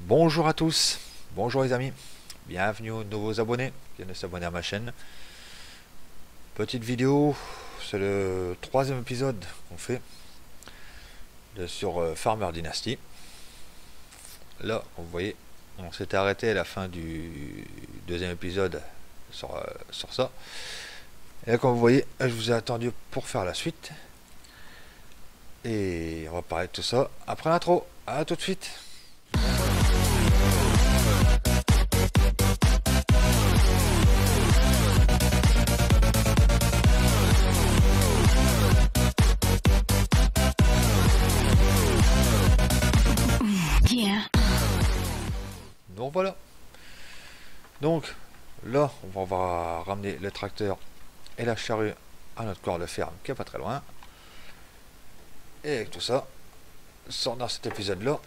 Bonjour à tous, bonjour les amis, bienvenue aux nouveaux abonnés qui viennent de s'abonner à ma chaîne. Petite vidéo, c'est le troisième épisode qu'on fait sur Farmer Dynasty. Là, vous voyez, on s'était arrêté à la fin du deuxième épisode sur ça. Et là, comme vous voyez, je vous ai attendu pour faire la suite. Et on va parler de tout ça après l'intro. À tout de suite. Donc voilà. Donc là, on va ramener le tracteur et la charrue à notre corps de ferme qui est pas très loin. Et avec tout ça, dans cet épisode-là,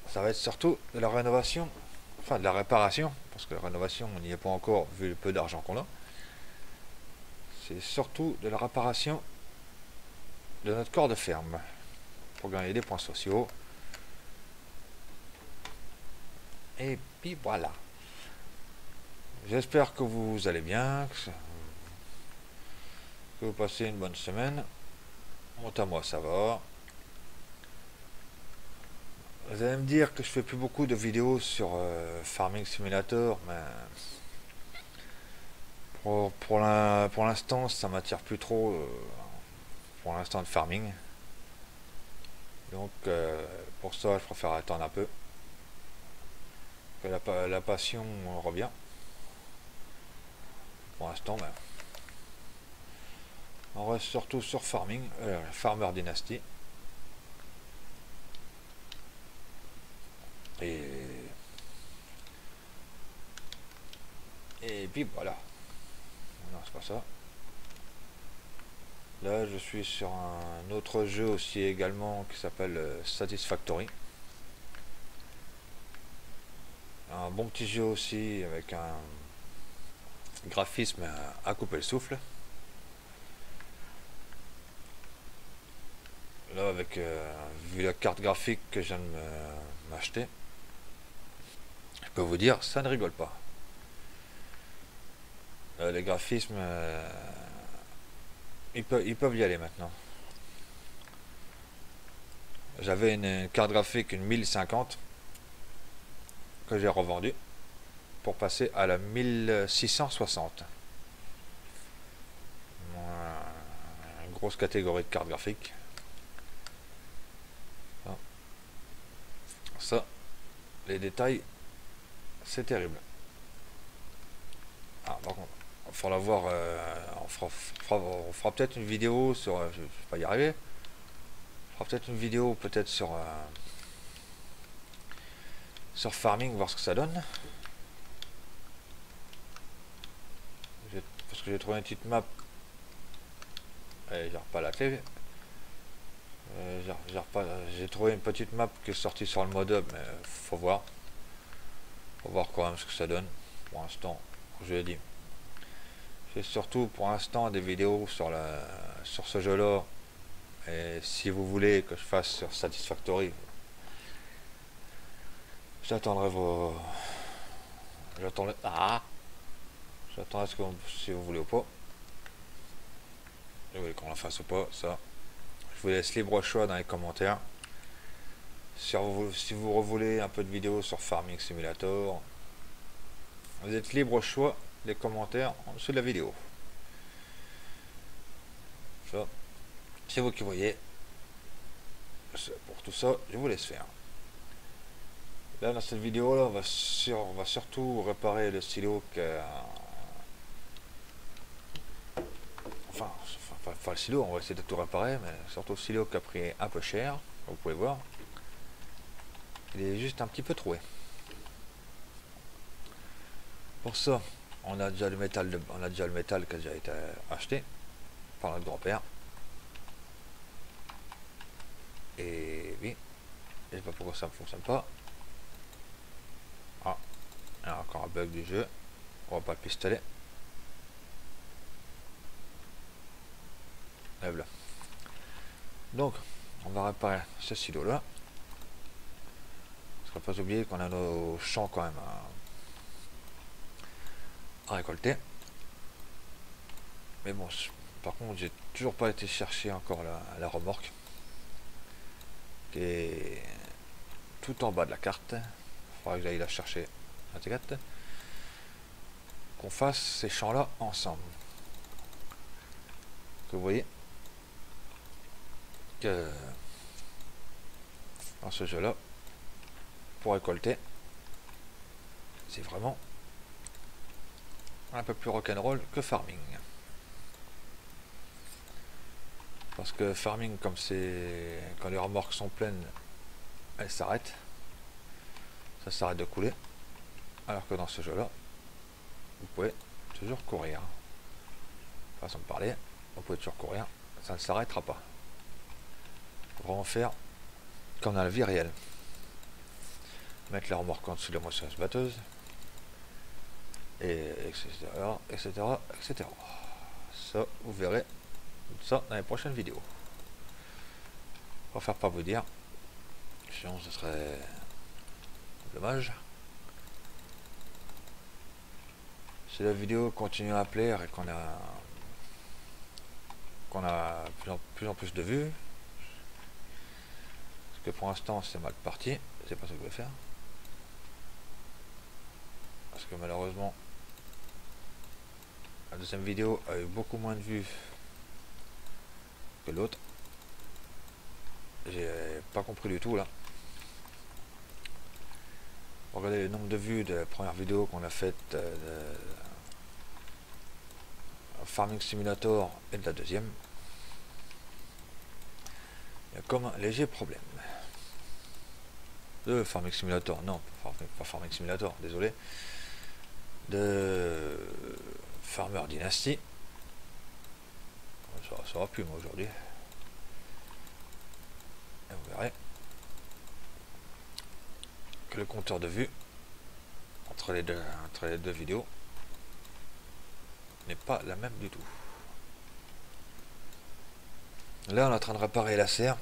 ça va être surtout de la rénovation, enfin de la réparation, parce que la rénovation, on n'y est pas encore vu le peu d'argent qu'on a. C'est surtout de la réparation de notre corps de ferme pour gagner des points sociaux. Et puis voilà. J'espère que vous allez bien, que vous passez une bonne semaine. Quant à moi, ça va. Vous allez me dire que je fais plus beaucoup de vidéos sur Farming Simulator, mais pour l'instant, ça m'attire plus trop pour l'instant de farming. Donc pour ça, je préfère attendre un peu que la passion revient. Pour l'instant, ben, on reste surtout sur Farming, Farmer Dynasty. Et puis voilà. Non, c'est pas ça. Là, je suis sur un autre jeu aussi également qui s'appelle Satisfactory. Un bon petit jeu aussi avec un graphisme à couper le souffle. Là, avec vu la carte graphique que je viens de m'acheter, je peux vous dire, ça ne rigole pas. Les graphismes, ils peuvent y aller maintenant. J'avais une carte graphique, une 1050, que j'ai revendue pour passer à la 1660. Une grosse catégorie de cartes graphiques. Ça, les détails, c'est terrible. Ah, par contre, il faudra voir. On fera peut-être une vidéo sur. Je vais pas y arriver. On fera peut-être une vidéo peut-être sur Farming, voir ce que ça donne. Parce que j'ai trouvé une petite map. Allez, j'ai pas la clé. J'ai trouvé une petite map qui est sortie sur le mod hub, mais faut voir. Faut voir quand même ce que ça donne. Pour l'instant, je l'ai dit. J'ai surtout pour l'instant des vidéos sur ce jeu là. Et si vous voulez que je fasse sur Satisfactory, j'attendrai j'attendrai si vous voulez ou pas. Si vous voulez qu'on la fasse ou pas, ça. Je vous laisse libre choix dans les commentaires. Si vous voulez un peu de vidéos sur Farming Simulator, vous êtes libre choix des commentaires en dessous de la vidéo. Ça, c'est vous qui voyez. Pour tout ça, je vous laisse faire. Là, dans cette vidéo là, on va surtout réparer le stylo enfin le stylo, on va essayer de tout réparer, mais surtout le stylo qui a pris un peu cher, vous pouvez voir. Il est juste un petit peu troué. Pour ça, on a déjà le métal qui a déjà été acheté par notre grand-père. Et oui, je sais pas pourquoi ça ne fonctionne pas. Ah, il y a encore un bug du jeu. On va pas le pistolet. Et voilà. Donc, on va réparer ce silo là. faut pas oublier qu'on a nos champs quand même à récolter. Mais bon, par contre, j'ai toujours pas été chercher encore la remorque qui est tout en bas de la carte. Il faudra que j'aille la chercher à T4. Qu'on fasse ces champs là ensemble. Que vous voyez que dans ce jeu là, pour récolter, c'est vraiment un peu plus rock'n'roll que farming. Parce que farming, comme c'est quand les remorques sont pleines, elles s'arrêtent. Ça s'arrête de couler. Alors que dans ce jeu là, vous pouvez toujours courir. Façon de parler, vous pouvez toujours courir, ça ne s'arrêtera pas. Faut vraiment faire comme dans la vie réelle. Mettre les remorques en dessous de la moissonneuse batteuse. Et etc. etc. etc. Ça, vous verrez ça dans les prochaines vidéos. Je préfère pas vous dire, sinon ce serait dommage. Si la vidéo continue à plaire et qu'on a plus en plus de vues, parce que pour l'instant c'est mal parti, c'est pas ce que je vais faire. Parce que malheureusement la deuxième vidéo a eu beaucoup moins de vues que l'autre. J'ai pas compris du tout là. Regardez le nombre de vues de la première vidéo qu'on a faite de Farming Simulator et de la deuxième. Il y a comme un léger problème. De Farming Simulator, non, pas Farming Simulator, désolé. De Farmer Dynasty. Ça va plus moi aujourd'hui. Et vous verrez que le compteur de vues entre les deux vidéos n'est pas la même du tout. Là on est en train de réparer la serre.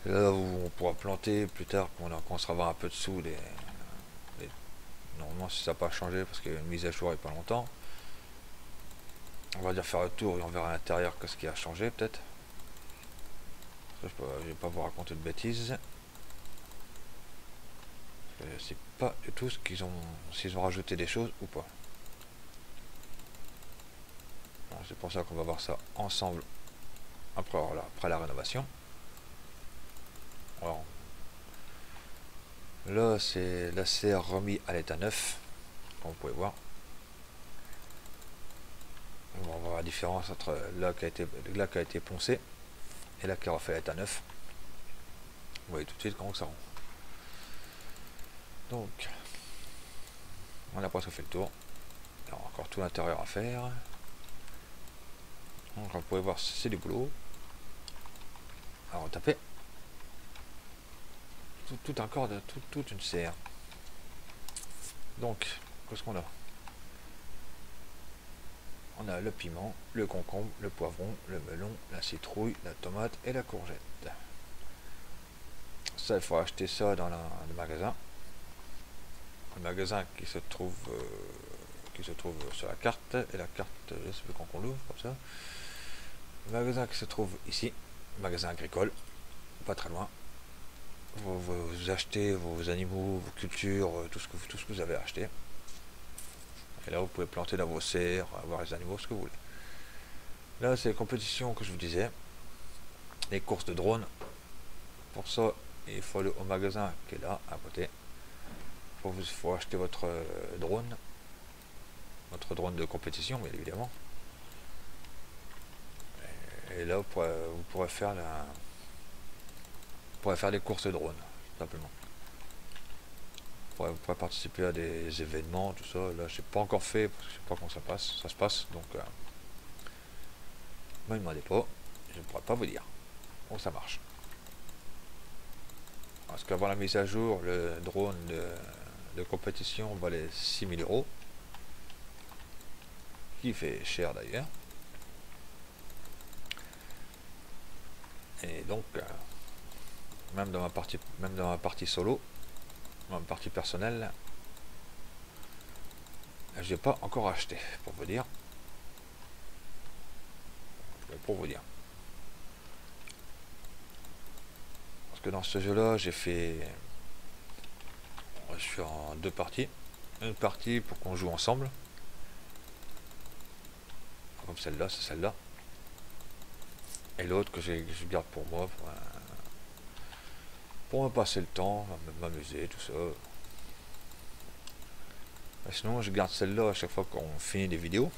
Là où on pourra planter plus tard quand on sera avoir un peu de sous normalement si ça n'a pas changé parce qu'il y a une mise à jour il n'y a pas longtemps. On va dire faire le tour et on verra à l'intérieur ce qui a changé peut-être. Je vais pas vous raconter de bêtises. Je sais pas du tout s'ils ont rajouté des choses ou pas. C'est pour ça qu'on va voir ça ensemble après la rénovation. Alors, là c'est la serre remis à l'état neuf, comme vous pouvez voir. On va voir la différence entre là qui a été poncé et là qui a refait à l'état neuf. Vous voyez tout de suite comment ça rend. Donc, on a presque fait le tour. Il y a encore tout l'intérieur à faire. Donc, vous pouvez voir, c'est du boulot. Alors, on taper. Tout encore de toute une serre. Donc, qu'est-ce qu'on a? On a le piment, le concombre, le poivron, le melon, la citrouille, la tomate et la courgette. Ça, il faut acheter ça dans le magasin. Le magasin qui se trouve sur la carte. Et la carte, je sais plus quand on l'ouvre, comme ça. Le magasin qui se trouve ici. Magasin agricole. Pas très loin. Vous achetez vos animaux, vos cultures, tout ce que vous avez acheté. Et là, vous pouvez planter dans vos serres, avoir les animaux, ce que vous voulez. Là, c'est les compétitions que je vous disais. Les courses de drones. Pour ça, il faut aller au magasin qui est là, à côté. Il faut acheter votre drone. Votre drone de compétition, bien évidemment. Et là, vous pourrez faire des courses de drones, simplement. Vous pourrez participer à des événements, tout ça. Là, je n'ai pas encore fait, parce que je sais pas comment ça se passe. Donc, ne me demandez pas, je ne pourrais pas vous dire comment ça marche. Parce qu'avant la mise à jour, le drone de compétition valait 6 000 €, qui fait cher d'ailleurs. Et donc, même dans ma partie solo, dans ma partie personnelle, j'ai pas encore acheté, pour vous dire. Parce que dans ce jeu-là, j'ai fait, je suis en 2 parties. Une partie pour qu'on joue ensemble, comme celle-là, c'est celle-là. Et l'autre que je garde pour moi, pour me passer le temps, m'amuser, tout ça. Et sinon, je garde celle-là à chaque fois qu'on finit des vidéos.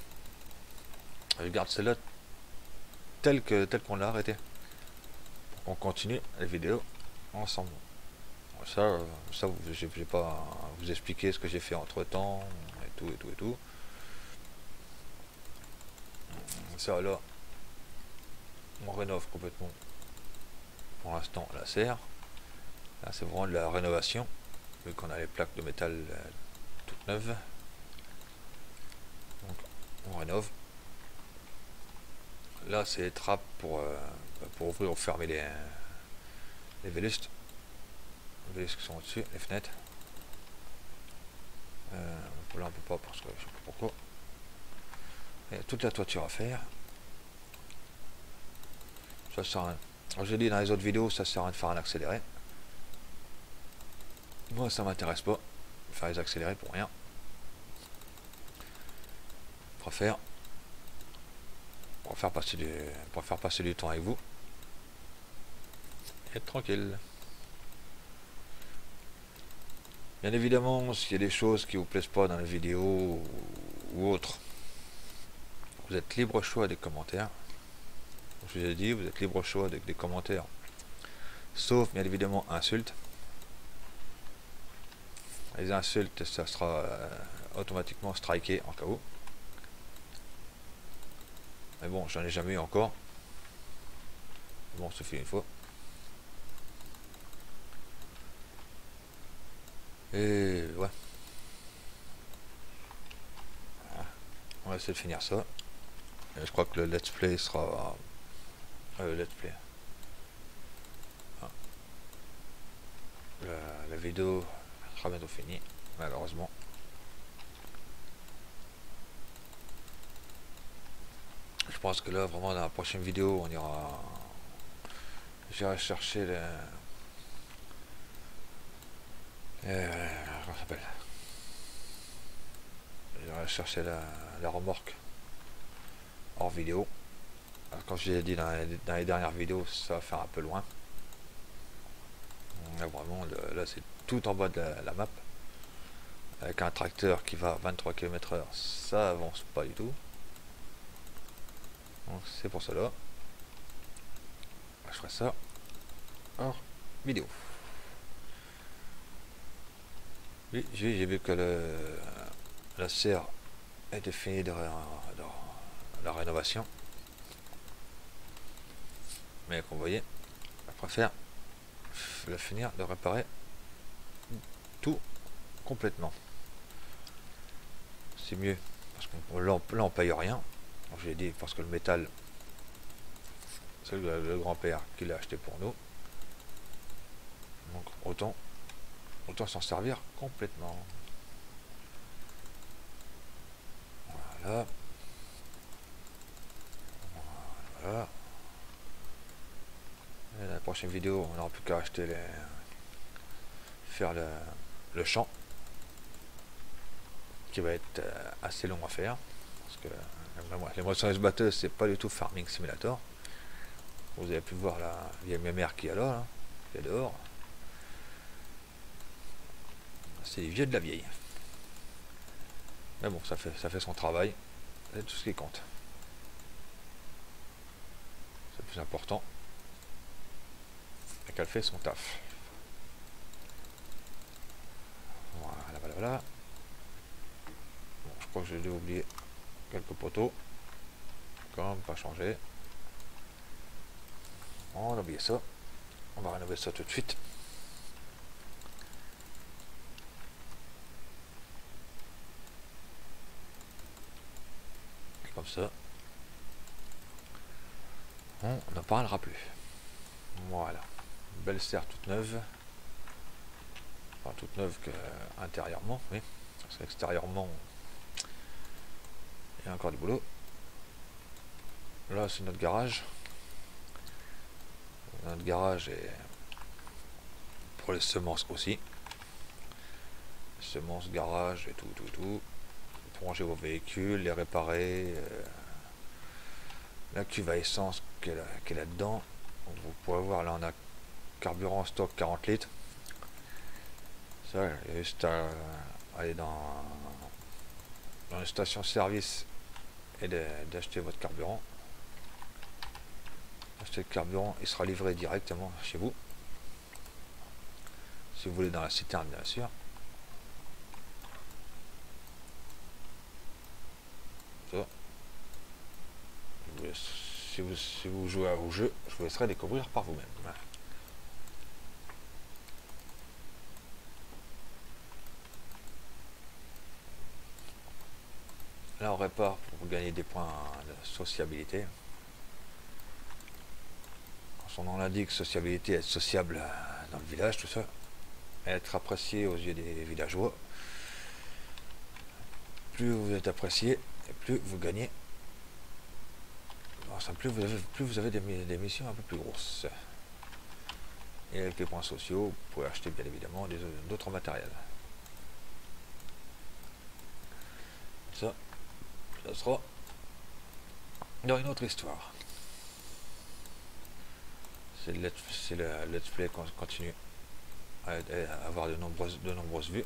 Je garde celle-là telle qu'on l'a arrêté. Pour qu'on continue les vidéos ensemble. Ça, je vais pas vous expliquer ce que j'ai fait entre temps, et tout. Ça là, on rénove complètement. Pour l'instant, la serre. Là, c'est vraiment de la rénovation, vu qu'on a les plaques de métal toutes neuves. Donc, on rénove. Là, c'est les trappes pour ouvrir ou fermer les vélustes. Les vélustes qui sont au-dessus, les fenêtres. Là, on peut pas parce que je sais pas pourquoi. Il y a toute la toiture à faire. Ça sert à rien. Alors, j'ai dit dans les autres vidéos, ça sert à rien de faire un accéléré. Moi, ça m'intéresse pas. Faire les accélérés pour rien. Je préfère pour faire passer du temps avec vous et être tranquille. Bien évidemment, s'il y a des choses qui vous plaisent pas dans la vidéo ou autre, vous êtes libre choix des commentaires. Comme je vous ai dit, vous êtes libre choix des commentaires, sauf bien évidemment insultes. Les insultes, ça sera automatiquement striké en cas où. Mais bon, j'en ai jamais eu encore. Bon, ça fait une fois. Et ouais. Voilà. On va essayer de finir ça. Et je crois que le let's play sera... let's play. Ah. La vidéo sera bientôt finie, malheureusement. Je pense que là, vraiment, dans la prochaine vidéo, on ira... J'irai chercher le... comment ça s'appelle? J'irai chercher la remorque hors vidéo. Alors, comme je l'ai dit dans les dernières vidéos, ça va faire un peu loin. Là, vraiment, là, c'est tout en bas de la map. Avec un tracteur qui va à 23 km/h, ça avance pas du tout. Donc c'est pour cela. Je ferai ça hors vidéo. Oui, j'ai vu que la serre était finie de la rénovation. Mais comme vous voyez, je préfère la finir de réparer tout complètement. C'est mieux parce que là on paye rien. J'ai dit parce que le métal, c'est le grand-père qui l'a acheté pour nous. Donc autant s'en servir complètement. Voilà. Voilà. Et dans la prochaine vidéo, on n'aura plus qu'à acheter faire le champ, qui va être assez long à faire. Parce que les moissonneuses batteuses, c'est pas du tout Farming Simulator. Vous avez pu voir là, il y a ma mère qui est là, qui est dehors. C'est vieux de la vieille. Mais bon, ça fait son travail. C'est tout ce qui compte. C'est le plus important. Et qu'elle fait son taf. Voilà. Bon, je crois que j'ai dû oublier quelques poteaux. Quand même pas changé. On a oublié ça. On va rénover ça tout de suite. Comme ça. On n'en parlera plus. Voilà. belle serre toute neuve. Enfin, toute neuve que intérieurement, oui. Parce qu'extérieurement, il y a encore du boulot. Là, c'est notre garage. Notre garage est pour les semences aussi. Semences, garage et tout. Pour ranger vos véhicules, les réparer. La cuve à essence qui est là-dedans. Vous pourrez voir, là on a carburant en stock 40 litres. Ça, il y a juste à aller dans les stations service et d'acheter votre carburant. Acheter le carburant, il sera livré directement chez vous. Si vous voulez dans la citerne, bien sûr. Ça. Si vous jouez à vos jeux, je vous laisserai découvrir par vous-même. Là, on répare pour gagner des points de sociabilité. Quand son nom l'indique, sociabilité, être sociable dans le village, tout ça. Être apprécié aux yeux des villageois. Plus vous êtes apprécié, et plus vous gagnez. Enfin, plus vous avez des missions un peu plus grosses. Et avec les points sociaux, vous pouvez acheter bien évidemment d'autres matériels. Ça sera dans une autre histoire. C'est le let's play continue à avoir de nombreuses vues.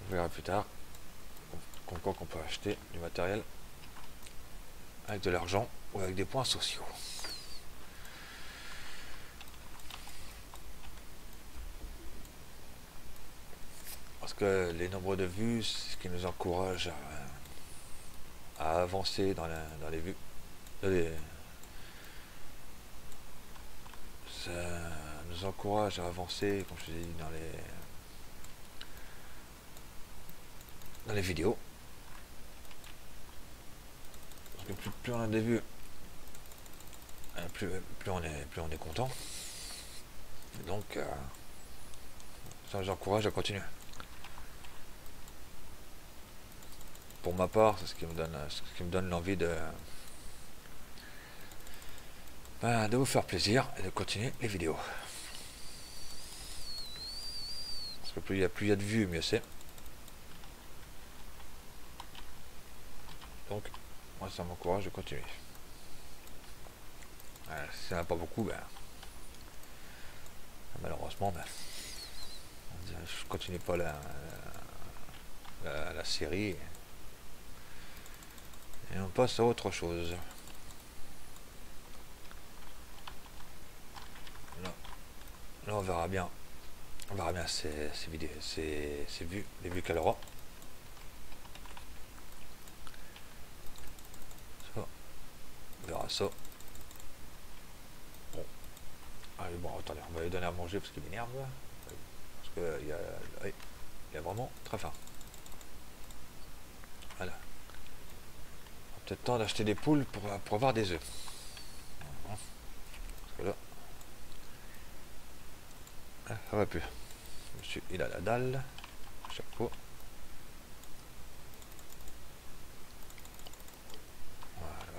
On verra plus tard qu'on peut acheter du matériel avec de l'argent ou avec des points sociaux. Parce que les nombres de vues, c'est ce qui nous encourage à avancer dans les vues. Ça nous encourage à avancer, comme je l'ai dit, dans les vidéos. Parce que plus on a des vues, plus on est content. Donc ça nous encourage à continuer. Pour ma part, c'est ce qui me donne l'envie de vous faire plaisir et de continuer les vidéos. Parce que plus il y a de vues, mieux c'est. Donc moi ça m'encourage de continuer. Si ça n'a pas beaucoup, malheureusement je continue pas la série et on passe à autre chose. Là on verra bien ces vidéos, ces vues, les vues qu'elle aura. Ça, on verra ça. Bon. Allez, bon, attendez, on va lui donner à manger parce qu'il m'énerve. Parce qu'il y a vraiment très faim. Voilà. Peut-être temps d'acheter des poules pour avoir des œufs. Parce que là, ça va plus. Monsieur, il a la dalle à chaque fois.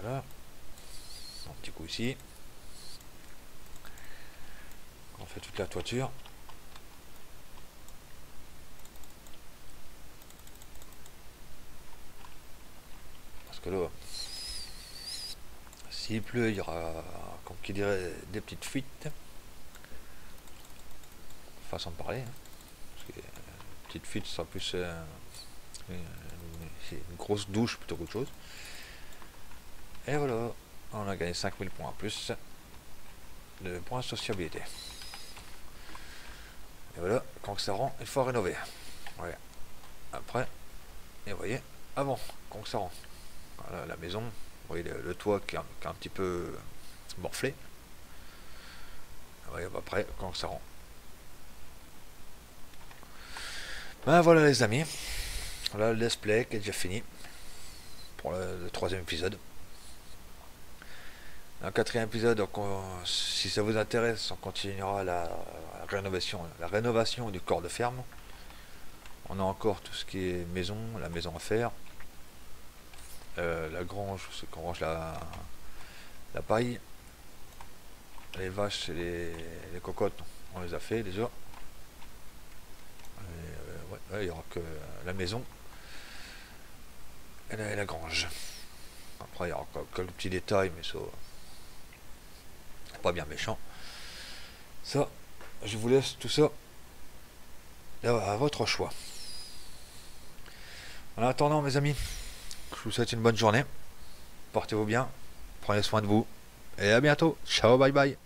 Voilà. Un petit coup ici. On fait toute la toiture. Parce que là, s'il pleut, il y aura, comme qui dirait, des petites fuites. Façon de parler. Parce que petite fuite, ça sera plus une grosse douche plutôt qu'autre chose. Et voilà, on a gagné 5000 points en plus de points de sociabilité. Et voilà, quand ça rend, il faut rénover. Ouais. Après, et vous voyez, avant, quand ça rend. Voilà, la maison, vous voyez le toit qui est un petit peu morflé. Ouais, après, quand ça rend. Ben voilà les amis, voilà le let's play qui est déjà fini pour le 3e épisode. Dans le quatrième épisode, donc, si ça vous intéresse, on continuera la rénovation du corps de ferme. On a encore tout ce qui est maison, la maison à faire. La grange, c'est qu'on range la paille. Les vaches et les cocottes, on les a fait déjà. Ouais, il y aura que la maison et la grange. Après, il y aura quelques petits détails, mais ça, pas bien méchant. Ça, je vous laisse tout ça à votre choix. En attendant, mes amis, je vous souhaite une bonne journée. Portez-vous bien, prenez soin de vous, et à bientôt. Ciao, bye bye.